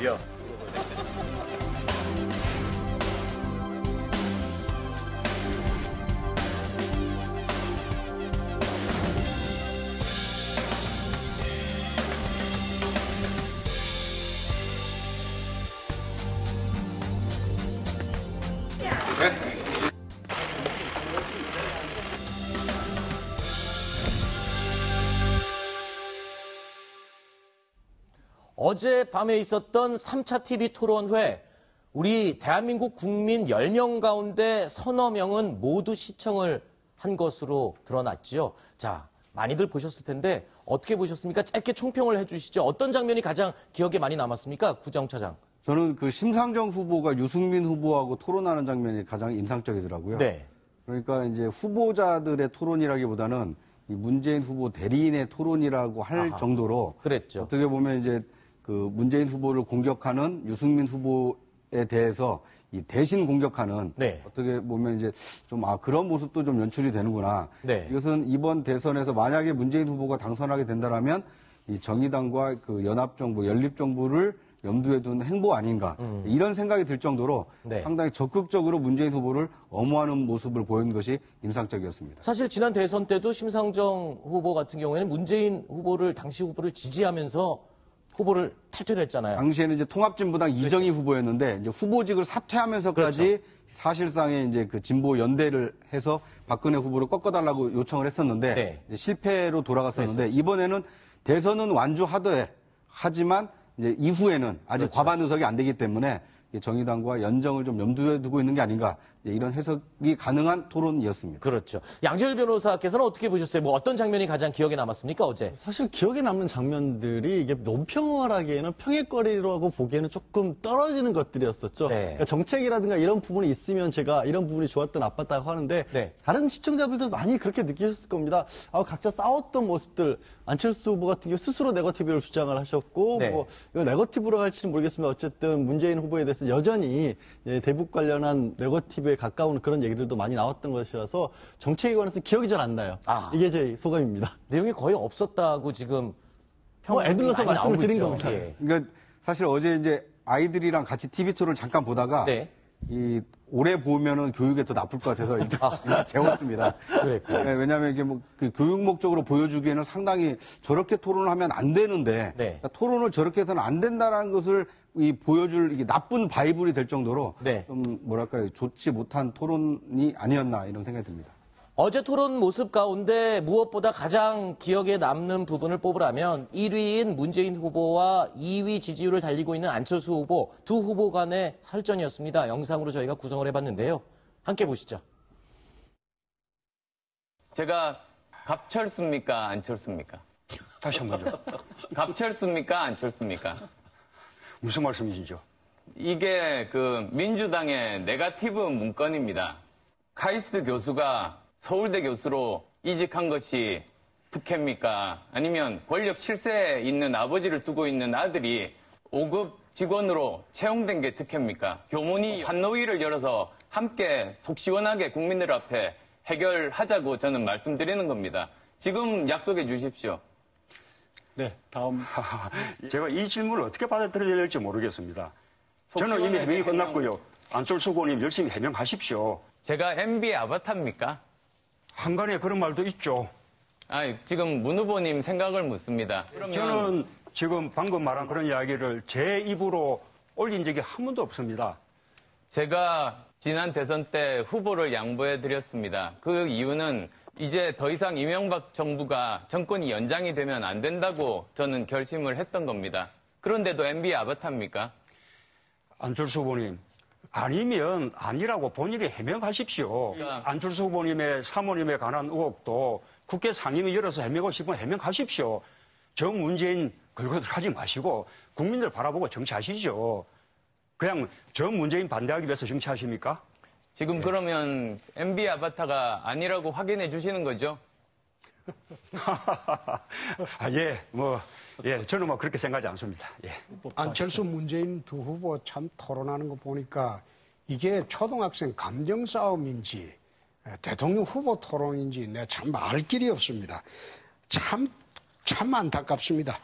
드디어. 어젯밤에 있었던 3차 TV 토론회, 우리 대한민국 국민 10명 가운데 서너 명은 모두 시청을 한 것으로 드러났지요. 자, 많이들 보셨을 텐데 어떻게 보셨습니까? 짧게 총평을 해주시죠. 어떤 장면이 가장 기억에 많이 남았습니까? 구정차장. 저는 그 심상정 후보가 유승민 후보하고 토론하는 장면이 가장 인상적이더라고요. 네. 그러니까 이제 후보자들의 토론이라기보다는 이 문재인 후보 대리인의 토론이라고 할 아하, 정도로 그랬죠. 어떻게 보면 이제 그 문재인 후보를 공격하는 유승민 후보에 대해서 이 대신 공격하는 네. 어떻게 보면 이제 좀 그런 모습도 좀 연출이 되는구나. 네. 이것은 이번 대선에서 만약에 문재인 후보가 당선하게 된다라면 이 정의당과 그 연합정부, 연립정부를 염두에 둔 행보 아닌가 이런 생각이 들 정도로 네. 상당히 적극적으로 문재인 후보를 엄호하는 모습을 보인 것이 인상적이었습니다. 사실 지난 대선 때도 심상정 후보 같은 경우에는 문재인 후보를, 당시 후보를 지지하면서 후보를 탈퇴했잖아요. 당시에는 이제 통합진보당 이정희 후보였는데 이제 후보직을 사퇴하면서까지 그렇죠. 사실상의 이제 그 진보 연대를 해서 박근혜 후보를 꺾어달라고 요청을 했었는데 네. 이제 실패로 돌아갔었는데 그랬었죠. 이번에는 대선은 완주하되 하지만 이제 이후에는 아직 그렇죠. 과반 의석이 안 되기 때문에 정의당과 연정을 좀 염두에 두고 있는 게 아닌가 이런 해석이 가능한 토론이었습니다. 그렇죠. 양재열 변호사께서는 어떻게 보셨어요? 뭐 어떤 장면이 가장 기억에 남았습니까, 어제? 사실 기억에 남는 장면들이 이게 논평하기에는 평행거리라고 보기에는 조금 떨어지는 것들이었었죠. 네. 그러니까 정책이라든가 이런 부분이 있으면 제가 이런 부분이 좋았다 나빴다고 하는데 네. 다른 시청자분들도 많이 그렇게 느끼셨을 겁니다. 각자 싸웠던 모습들 안철수 후보 같은 경우 스스로 네거티브를 주장을 하셨고 네. 뭐 이거 네거티브로 할지는 모르겠습니다. 어쨌든 문재인 후보에 대해서 여전히 대북 관련한 네거티브에 가까운 그런 얘기들도 많이 나왔던 것이라서 정책에 관해서 기억이 잘 안 나요. 이게 제 소감입니다. 내용이 거의 없었다고 지금 애들러서 많이 말씀을 드린 나오고 겁니다. 있죠. 예. 그러니까 사실 어제 이제 아이들이랑 같이 TV 토론을 잠깐 보다가 네. 이 오래 보면은 교육에 더 나쁠 것 같아서 일단 재웠습니다. 그랬군요. 네, 왜냐하면 이게 뭐 그 교육 목적으로 보여주기에는 상당히 저렇게 토론을 하면 안 되는데 네. 그러니까 토론을 저렇게 해서는 안 된다라는 것을 보여줄 이게 나쁜 바이블이 될 정도로 네. 좀 뭐랄까요 좋지 못한 토론이 아니었나 이런 생각이 듭니다. 어제 토론 모습 가운데 무엇보다 가장 기억에 남는 부분을 뽑으라면 1위인 문재인 후보와 2위 지지율을 달리고 있는 안철수 후보, 두 후보 간의 설전이었습니다. 영상으로 저희가 구성을 해봤는데요. 함께 보시죠. 제가 갑철수입니까? 안철수입니까? 다시 한 번요. 갑철수입니까? 안철수입니까? 무슨 말씀이시죠? 이게 그 민주당의 네거티브 문건입니다. 카이스트 교수가 서울대 교수로 이직한 것이 특혜입니까? 아니면 권력 실세에 있는 아버지를 두고 있는 아들이 5급 직원으로 채용된 게 특혜입니까? 교문이 환노위를 열어서 함께 속 시원하게 국민들 앞에 해결하자고 저는 말씀드리는 겁니다. 지금 약속해 주십시오. 네, 다음. 제가 이 질문을 어떻게 받아들여야 될지 모르겠습니다. 저는 이미 해명이 끝났고요. 안철수 후보님 열심히 해명하십시오. 제가 MB 아바타입니까? 한간에 그런 말도 있죠. 지금 문 후보님 생각을 묻습니다. 저는 지금 방금 말한 그런 이야기를 제 입으로 올린 적이 한 번도 없습니다. 제가 지난 대선 때 후보를 양보해 드렸습니다. 그 이유는 이제 더 이상 이명박 정부가 정권이 연장이 되면 안 된다고 저는 결심을 했던 겁니다. 그런데도 MB 아바타입니까? 안철수 후보님, 아니면 아니라고 본인이 해명하십시오. 안철수 후보님의 사모님에 관한 의혹도 국회 상임위 열어서 해명하고 싶으면 해명하십시오. 정 문재인 걸고들 하지 마시고 국민들 바라보고 정치하시죠. 그냥 정 문재인 반대하기 위해서 정치하십니까? 지금 그러면 MB 아바타가 아니라고 확인해 주시는 거죠? 저는 뭐 그렇게 생각하지 않습니다. 예. 안철수 문재인 두 후보 참 토론하는 거 보니까 이게 초등학생 감정 싸움인지 대통령 후보 토론인지 내가 참 알 길이 없습니다. 참 안타깝습니다.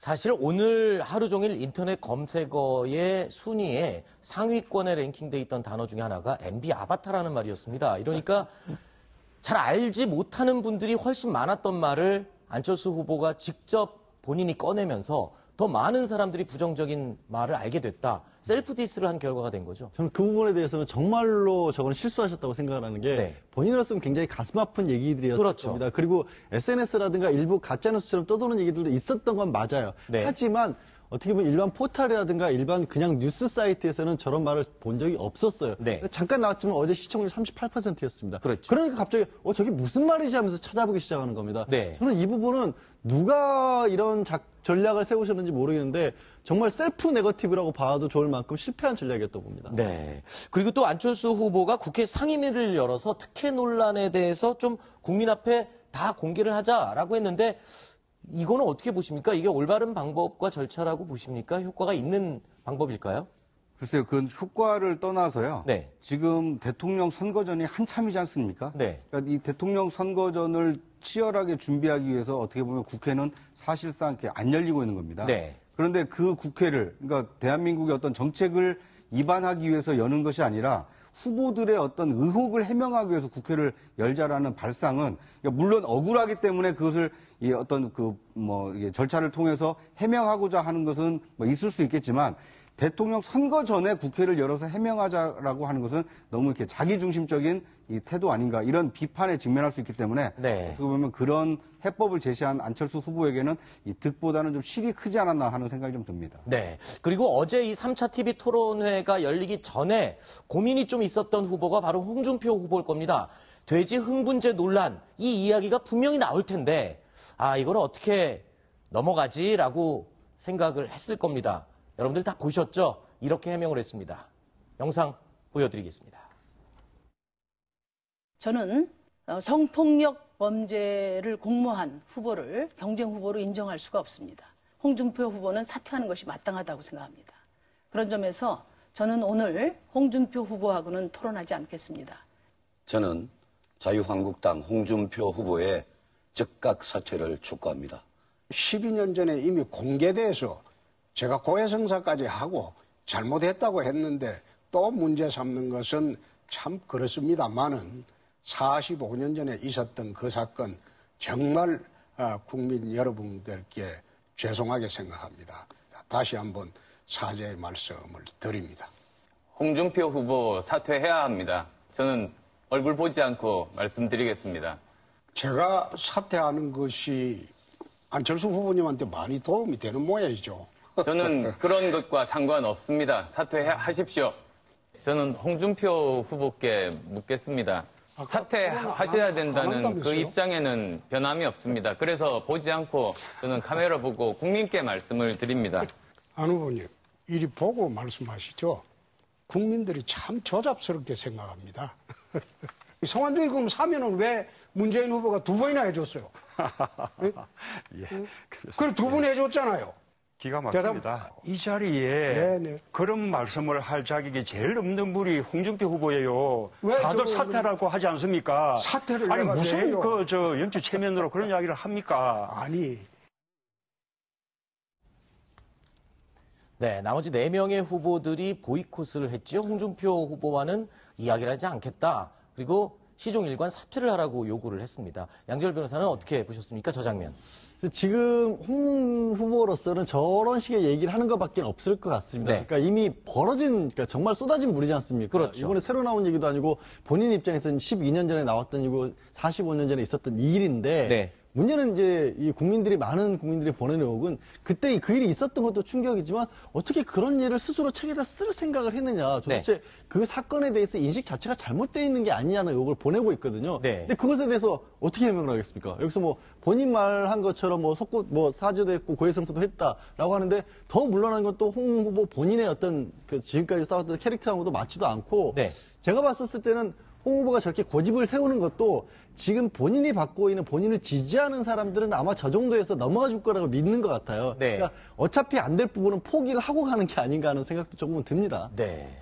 사실 오늘 하루 종일 인터넷 검색어의 순위에 상위권에 랭킹돼 있던 단어 중에 하나가 MB 아바타라는 말이었습니다. 이러니까 잘 알지 못하는 분들이 훨씬 많았던 말을 안철수 후보가 직접 본인이 꺼내면서 더 많은 사람들이 부정적인 말을 알게 됐다. 셀프 디스를 한 결과가 된 거죠. 저는 그 부분에 대해서는 정말로 저거는 실수하셨다고 생각하는 게 네. 본인으로서는 굉장히 가슴 아픈 얘기들이었을 그렇죠. 겁니다. 그리고 SNS라든가 일부 가짜뉴스처럼 떠도는 얘기들도 있었던 건 맞아요. 네. 하지만 어떻게 보면 일반 포털이라든가 일반 그냥 뉴스 사이트에서는 저런 말을 본 적이 없었어요. 네. 잠깐 나왔지만 어제 시청률 38%였습니다. 그렇죠. 그러니까 갑자기 저게 무슨 말이지 하면서 찾아보기 시작하는 겁니다. 네. 저는 이 부분은 누가 이런 전략을 세우셨는지 모르겠는데 정말 셀프 네거티브라고 봐도 좋을 만큼 실패한 전략이었다고 봅니다. 네. 그리고 또 안철수 후보가 국회 상임위를 열어서 특혜 논란에 대해서 좀 국민 앞에 다 공개를 하자라고 했는데 이거는 어떻게 보십니까? 이게 올바른 방법과 절차라고 보십니까? 효과가 있는 방법일까요? 글쎄요, 그 효과를 떠나서요. 네. 지금 대통령 선거전이 한참이지 않습니까? 네. 그러니까 이 대통령 선거전을 치열하게 준비하기 위해서 어떻게 보면 국회는 사실상 이렇게 안 열리고 있는 겁니다. 네. 그런데 그 국회를, 그러니까 대한민국의 어떤 정책을 입안하기 위해서 여는 것이 아니라 후보들의 어떤 의혹을 해명하기 위해서 국회를 열자라는 발상은, 그러니까 물론 억울하기 때문에 그것을 이 어떤 이게 절차를 통해서 해명하고자 하는 것은 뭐 있을 수 있겠지만 대통령 선거 전에 국회를 열어서 해명하자라고 하는 것은 너무 이렇게 자기중심적인 이 태도 아닌가, 이런 비판에 직면할 수 있기 때문에 네. 어떻게 보면 그런 해법을 제시한 안철수 후보에게는 이 득보다는 좀 실이 크지 않았나 하는 생각이 좀 듭니다. 네. 그리고 어제 이 3차 TV 토론회가 열리기 전에 고민이 좀 있었던 후보가 바로 홍준표 후보일 겁니다. 돼지 흥분제 논란, 이 이야기가 분명히 나올 텐데, 이걸 어떻게 넘어가지라고 생각을 했을 겁니다. 여러분들 다 보셨죠? 이렇게 해명을 했습니다. 영상 보여드리겠습니다. 저는 성폭력 범죄를 공모한 후보를 경쟁 후보로 인정할 수가 없습니다. 홍준표 후보는 사퇴하는 것이 마땅하다고 생각합니다. 그런 점에서 저는 오늘 홍준표 후보하고는 토론하지 않겠습니다. 저는 자유한국당 홍준표 후보의 즉각 사퇴를 촉구합니다. 12년 전에 이미 공개돼서 제가 고해성사까지 하고 잘못했다고 했는데 또 문제 삼는 것은 참 그렇습니다만은 45년 전에 있었던 그 사건 정말 국민 여러분들께 죄송하게 생각합니다. 다시 한번 사죄의 말씀을 드립니다. 홍준표 후보 사퇴해야 합니다. 저는 얼굴 보지 않고 말씀드리겠습니다. 제가 사퇴하는 것이 안철수 후보님한테 많이 도움이 되는 모양이죠. 저는 그런 것과 상관없습니다. 사퇴하십시오. 저는 홍준표 후보께 묻겠습니다. 사퇴하셔야 된다는 그 입장에는 변함이 없습니다. 그래서 보지 않고 저는 카메라 보고 국민께 말씀을 드립니다. 안 후보님, 이리 보고 말씀하시죠. 국민들이 참 조잡스럽게 생각합니다. 성완종이금 사면은 왜 문재인 후보가 2번이나 해줬어요? 예. 그걸 2번 해줬잖아요. 기가 막힙니다. 이 자리에 네네. 그런 말씀을 할 자격이 제일 없는 분이 홍준표 후보예요. 왜 다들 사퇴라고 하지 않습니까? 사퇴를 아니 내가 왜 무슨 해요? 연주 체면으로 그런 이야기를 합니까? 아니. 네, 나머지 4명의 후보들이 보이콧을 했죠. 홍준표 후보와는 이야기를 하지 않겠다. 그리고 시종일관 사퇴를 하라고 요구를 했습니다. 양지열 변호사는 어떻게 보셨습니까? 저 장면. 지금 홍 후보로서는 저런 식의 얘기를 하는 것밖에 없을 것 같습니다. 네. 그러니까 이미 그러니까 정말 쏟아진 물이지 않습니까? 그렇죠. 이번에 새로 나온 얘기도 아니고 본인 입장에서는 12년 전에 나왔던 일이고 45년 전에 있었던 이 일인데 네. 문제는 이제 이 많은 국민들이 보내는 의혹은 그때 그 일이 있었던 것도 충격이지만 어떻게 그런 일을 스스로 책에다 쓸 생각을 했느냐. 도대체 네. 그 사건에 대해서 인식 자체가 잘못되어 있는 게 아니냐는 의혹을 보내고 있거든요. 네. 근데 그것에 대해서 어떻게 해명을 하겠습니까? 여기서 뭐 본인 말한 것처럼 사죄도 했고 고해성사도 했다라고 하는데 더 물러난 건 또 홍 후보 본인의 어떤 그 지금까지 싸웠던 캐릭터하고도 맞지도 않고 네. 제가 봤었을 때는 홍 후보가 저렇게 고집을 세우는 것도 지금 본인이 받고 있는 본인을 지지하는 사람들은 아마 저 정도에서 넘어가 줄 거라고 믿는 것 같아요. 네. 그러니까 어차피 안 될 부분은 포기를 하고 가는 게 아닌가 하는 생각도 조금은 듭니다. 네.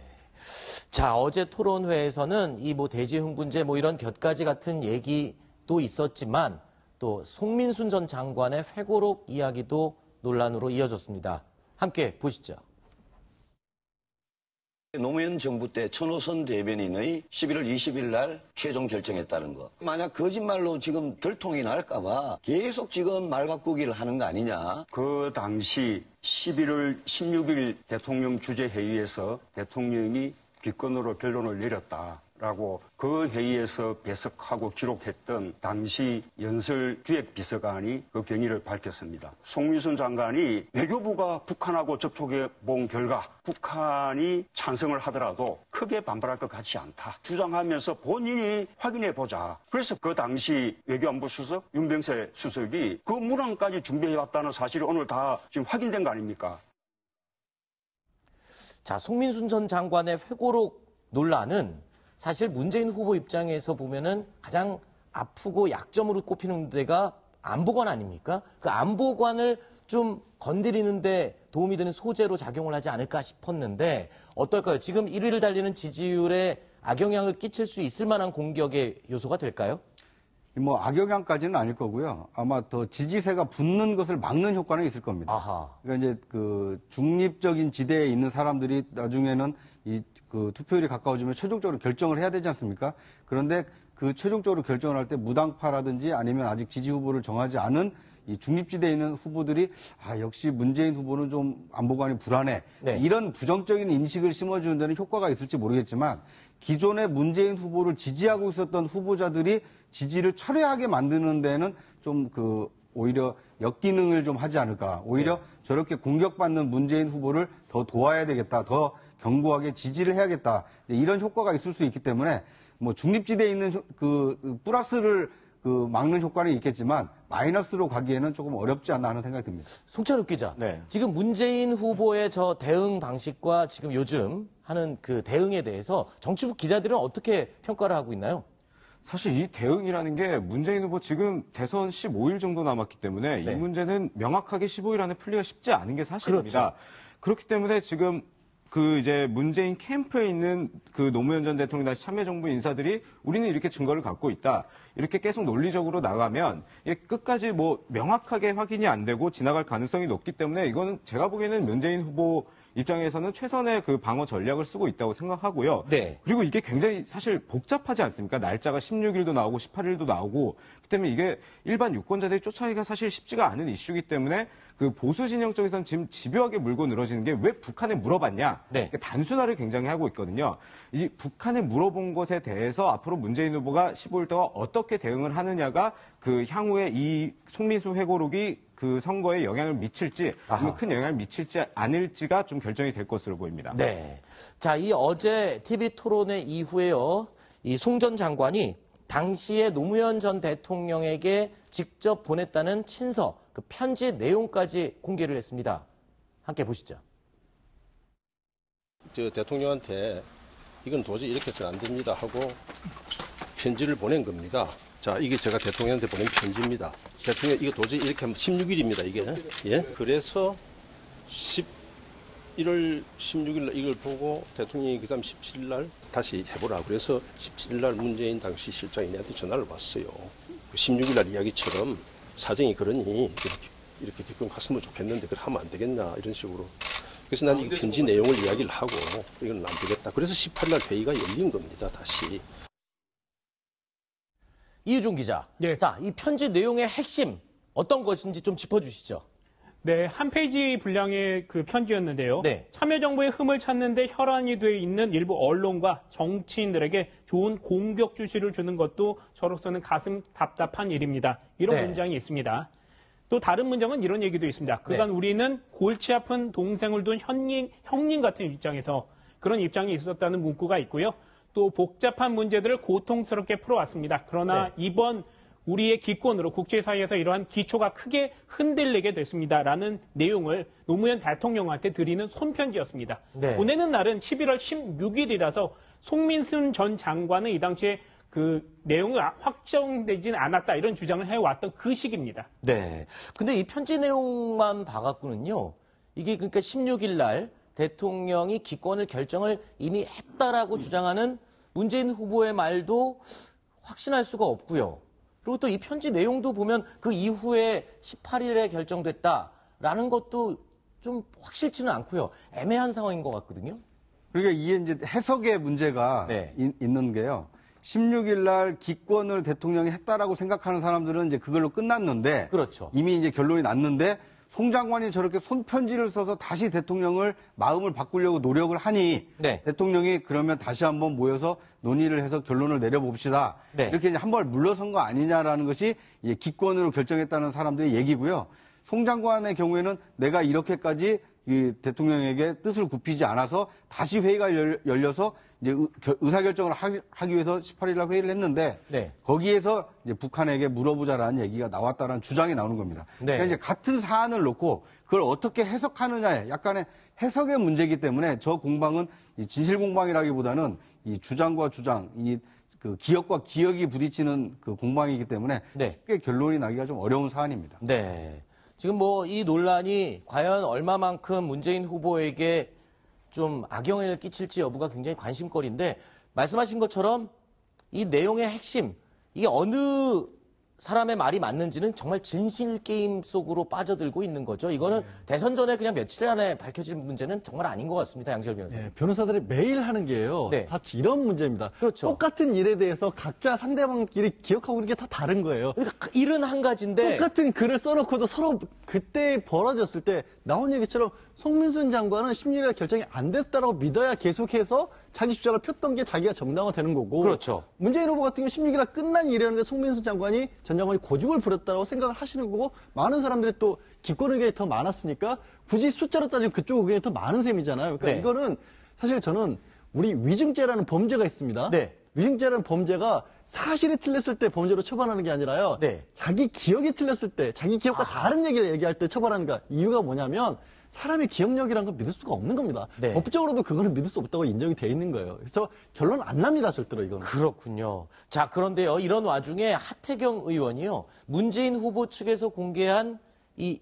자, 어제 토론회에서는 이 돼지 흥분제 이런 곁가지 같은 얘기도 있었지만 또 송민순 전 장관의 회고록 이야기도 논란으로 이어졌습니다. 함께 보시죠. 노무현 정부 때 천호선 대변인의 11월 20일 날 최종 결정했다는 거. 만약 거짓말로 지금 들통이 날까봐 계속 지금 말 바꾸기를 하는 거 아니냐. 그 당시 11월 16일 대통령 주재회의에서 대통령이 기권으로 결론을 내렸다라고 그 회의에서 배석하고 기록했던 당시 연설기획비서관이 그 경위를 밝혔습니다. 송민순 장관이 외교부가 북한하고 접촉해 본 결과 북한이 찬성을 하더라도 크게 반발할 것 같지 않다. 주장하면서 본인이 확인해 보자. 그래서 그 당시 외교안보 수석 윤병세 수석이 그 문항까지 준비해 왔다는 사실이 오늘 다 지금 확인된 거 아닙니까? 자, 송민순 전 장관의 회고록 논란은 사실 문재인 후보 입장에서 보면은 가장 아프고 약점으로 꼽히는 데가 안보관 아닙니까? 그 안보관을 좀 건드리는데 도움이 되는 소재로 작용을 하지 않을까 싶었는데 어떨까요? 지금 1위를 달리는 지지율에 악영향을 끼칠 수 있을 만한 공격의 요소가 될까요? 뭐 악영향까지는 아닐 거고요. 아마 더 지지세가 붙는 것을 막는 효과는 있을 겁니다. 아하. 그러니까 이제 그 중립적인 지대에 있는 사람들이 나중에는 이 그 투표율이 가까워지면 최종적으로 결정을 해야 되지 않습니까? 그런데 그 최종적으로 결정을 할 때 무당파라든지 아니면 아직 지지 후보를 정하지 않은 이 중립지대에 있는 후보들이 역시 문재인 후보는 좀 안보관이 불안해. 네. 이런 부정적인 인식을 심어주는 데는 효과가 있을지 모르겠지만 기존의 문재인 후보를 지지하고 있었던 후보자들이 지지를 철회하게 만드는 데는 좀 오히려 역기능을 좀 하지 않을까. 오히려 저렇게 공격받는 문재인 후보를 더 도와야 되겠다. 더 견고하게 지지를 해야겠다. 이런 효과가 있을 수 있기 때문에 뭐 중립지대에 있는 플러스를 막는 효과는 있겠지만 마이너스로 가기에는 조금 어렵지 않나 하는 생각이 듭니다. 송찬욱 기자. 네. 지금 문재인 후보의 저 대응 방식과 지금 요즘 하는 그 대응에 대해서 정치부 기자들은 어떻게 평가를 하고 있나요? 사실 이 대응이라는 게 문재인 후보 지금 대선 15일 정도 남았기 때문에 네. 이 문제는 명확하게 15일 안에 풀리기가 쉽지 않은 게 사실입니다. 그렇기 때문에 지금 이제 문재인 캠프에 있는 노무현 전 대통령 다시 참여정부 인사들이 우리는 이렇게 증거를 갖고 있다. 이렇게 계속 논리적으로 나가면 끝까지 뭐 명확하게 확인이 안 되고 지나갈 가능성이 높기 때문에 이거는 제가 보기에는 문재인 후보 입장에서는 최선의 방어 전략을 쓰고 있다고 생각하고요. 네. 그리고 이게 굉장히 사실 복잡하지 않습니까? 날짜가 16일도 나오고 18일도 나오고 그 때문에 이게 일반 유권자들이 쫓아내기가 사실 쉽지가 않은 이슈이기 때문에 보수 진영 쪽에서는 지금 집요하게 물고 늘어지는 게 왜 북한에 물어봤냐? 네. 단순화를 굉장히 하고 있거든요. 이 북한에 물어본 것에 대해서 앞으로 문재인 후보가 15일 동안 어떻게 대응을 하느냐가 향후에 이 송민수 회고록이 선거에 영향을 미칠지, 아니면 큰 영향을 미칠지 않을지가 좀 결정이 될 것으로 보입니다. 네. 자, 이 어제 TV 토론회 이후에요. 이 송 전 장관이 당시에 노무현 전 대통령에게 직접 보냈다는 친서, 편지 내용까지 공개를 했습니다. 함께 보시죠. 대통령한테 이건 도저히 이렇게 해서는 안 됩니다 하고 편지를 보낸 겁니다. 자, 이게 제가 대통령한테 보낸 편지입니다. 대통령 이거 도저히 이렇게 하면 16일입니다, 이게. 예? 그래서 11월 16일 날 이걸 보고 대통령이 그다음 17일 날 다시 해보라. 그래서 17일 날 문재인 당시 실장이 내한테 전화를 왔어요. 16일 날 이야기처럼 사정이 그러니 이렇게 기권 갔으면 좋겠는데 그걸 하면 안 되겠나 이런 식으로. 그래서 난 이 편지 내용을 이야기를 하고 이건 안 되겠다. 그래서 18일 날 회의가 열린 겁니다, 다시. 이유종 기자. 네. 자, 이 편지 내용의 핵심 어떤 것인지 좀 짚어주시죠. 네, 한 페이지 분량의 편지였는데요. 네. 참여정부의 흠을 찾는데 혈안이 돼 있는 일부 언론과 정치인들에게 좋은 공격 주시를 주는 것도 저로서는 가슴 답답한 일입니다. 이런 네. 문장이 있습니다. 또 다른 문장은 이런 얘기도 있습니다. 그간 우리는 골치 아픈 동생을 둔 형님 같은 입장에서 그런 입장이 있었다는 문구가 있고요. 또 복잡한 문제들을 고통스럽게 풀어왔습니다. 그러나 이번 우리의 기권으로 국제사회에서 이러한 기초가 크게 흔들리게 됐습니다라는 내용을 노무현 대통령한테 드리는 손편지였습니다. 네. 보내는 날은 11월 16일이라서 송민순 전 장관은 이 당시에 내용이 확정되진 않았다 이런 주장을 해왔던 그 시기입니다. 네. 근데 이 편지 내용만 봐갖고는요. 이게 그러니까 16일 날 대통령이 기권을 결정을 이미 했다라고 주장하는 문재인 후보의 말도 확신할 수가 없고요. 그리고 또 이 편지 내용도 보면 그 이후에 18일에 결정됐다. 있다라는 것도 좀 확실치는 않고요. 애매한 상황인 것 같거든요. 그러니까 이게 이제 해석의 문제가 네. 있는 게요. 16일 날 기권을 대통령이 했다라고 생각하는 사람들은 이제 그걸로 끝났는데 그렇죠. 이미 이제 결론이 났는데 송 장관이 저렇게 손편지를 써서 다시 대통령을 마음을 바꾸려고 노력을 하니 네. 대통령이 그러면 다시 한번 모여서 논의를 해서 결론을 내려봅시다. 네. 이렇게 이제 한 번 물러선 거 아니냐라는 것이 이제 기권으로 결정했다는 사람들의 얘기고요. 송 장관의 경우에는 내가 이렇게까지 이 대통령에게 뜻을 굽히지 않아서 다시 회의가 열려서 이제 의사결정을 하기 위해서 18일 날 회의를 했는데 네. 거기에서 이제 북한에게 물어보자라는 얘기가 나왔다라는 주장이 나오는 겁니다. 네. 그러니까 이제 같은 사안을 놓고 그걸 어떻게 해석하느냐에 약간의 해석의 문제이기 때문에 저 공방은 이 진실 공방이라기보다는 이 주장과 주장, 그 기억과 기억이 부딪히는 그 공방이기 때문에 네. 쉽게 결론이 나기가 좀 어려운 사안입니다. 네. 지금 뭐 이 논란이 과연 얼마만큼 문재인 후보에게 좀 악영향을 끼칠지 여부가 굉장히 관심거리인데 말씀하신 것처럼 이 내용의 핵심, 이게 어느 사람의 말이 맞는지는 정말 진실 게임 속으로 빠져들고 있는 거죠. 이거는 대선 전에 그냥 며칠 안에 밝혀질 문제는 정말 아닌 것 같습니다. 양지열 변호사님. 네, 변호사들이 매일 하는 게요. 네. 다 이런 문제입니다. 그렇죠. 똑같은 일에 대해서 각자 상대방끼리 기억하고 있는 게 다 다른 거예요. 그러니까 일은 한 가지인데 똑같은 글을 써놓고도 서로 그때 벌어졌을 때 나온 얘기처럼 송민순 장관은 16일 결정이 안 됐다라고 믿어야 계속해서 자기 주장을 폈던 게 자기가 정당화되는 거고. 그렇죠. 문재인 후보 같은 경우 16일날 끝난 일이었는데 송민순 장관이 전 장관이 고집을 부렸다고 생각을 하시는 거고 많은 사람들이 또 기권 의견이 더 많았으니까 굳이 숫자로 따지면 그쪽 의견이 더 많은 셈이잖아요. 그러니까 네. 이거는 사실 저는 우리 위증죄라는 범죄가 있습니다. 네. 위증죄라는 범죄가 사실이 틀렸을 때 범죄로 처벌하는 게 아니라요. 네. 자기 기억이 틀렸을 때, 자기 기억과 다른 얘기를 얘기할 때 처벌하는 거. 이유가 뭐냐면 사람의 기억력이라는 건 믿을 수가 없는 겁니다. 네. 법적으로도 그거는 믿을 수 없다고 인정이 돼 있는 거예요. 그래서 결론 안 납니다, 절대로 이거는. 그렇군요. 자, 그런데요, 이런 와중에 하태경 의원이요, 문재인 후보 측에서 공개한 이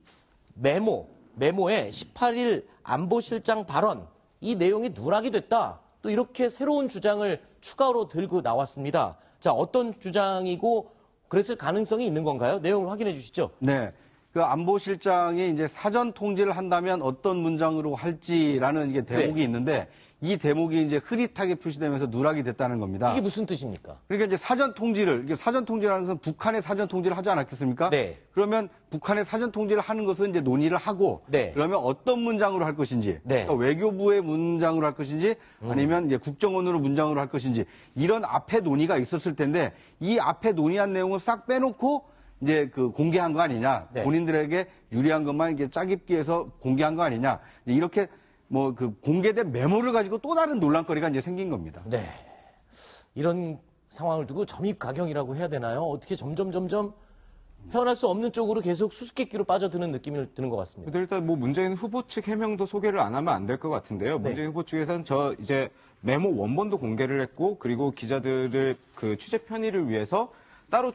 메모에 18일 안보실장 발언, 이 내용이 누락이 됐다. 또 이렇게 새로운 주장을 추가로 들고 나왔습니다. 자, 어떤 주장이고 그랬을 가능성이 있는 건가요? 내용을 확인해 주시죠. 네. 그 안보실장이 이제 사전 통지를 한다면 어떤 문장으로 할지라는 이게 대목이 네. 있는데 이 대목이 이제 흐릿하게 표시되면서 누락이 됐다는 겁니다. 이게 무슨 뜻입니까? 그러니까 이제 이게 사전 통지라는 것은 북한의 사전 통지를 하지 않았겠습니까? 네. 그러면 북한의 사전 통지를 하는 것은 이제 논의를 하고 네. 그러면 어떤 문장으로 할 것인지, 네. 그러니까 외교부의 문장으로 할 것인지, 아니면 이제 국정원으로 문장으로 할 것인지 이런 앞에 논의가 있었을 텐데 이 앞에 논의한 내용을 싹 빼놓고 이제 그 공개한 거 아니냐, 네. 본인들에게 유리한 것만 이게 짜깁기 해서 공개한 거 아니냐, 이렇게 뭐 그 공개된 메모를 가지고 또 다른 논란거리가 이제 생긴 겁니다. 네. 이런 상황을 두고 점입가경이라고 해야 되나요? 어떻게 점점 헤어날 수 없는 쪽으로 계속 수수께끼로 빠져드는 느낌이 드는 것 같습니다. 근데 일단 뭐 문재인 후보 측 해명도 소개를 안 하면 안 될 것 같은데요. 네. 문재인 후보 측에서는 이제 메모 원본도 공개를 했고, 그리고 기자들을 그 취재 편의를 위해서 따로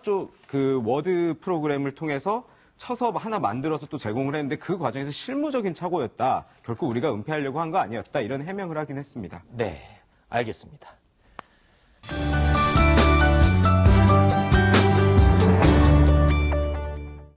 그 워드 프로그램을 통해서 쳐서 하나 만들어서 또 제공을 했는데 그 과정에서 실무적인 착오였다. 결코 우리가 은폐하려고 한 거 아니었다. 이런 해명을 하긴 했습니다. 네, 알겠습니다.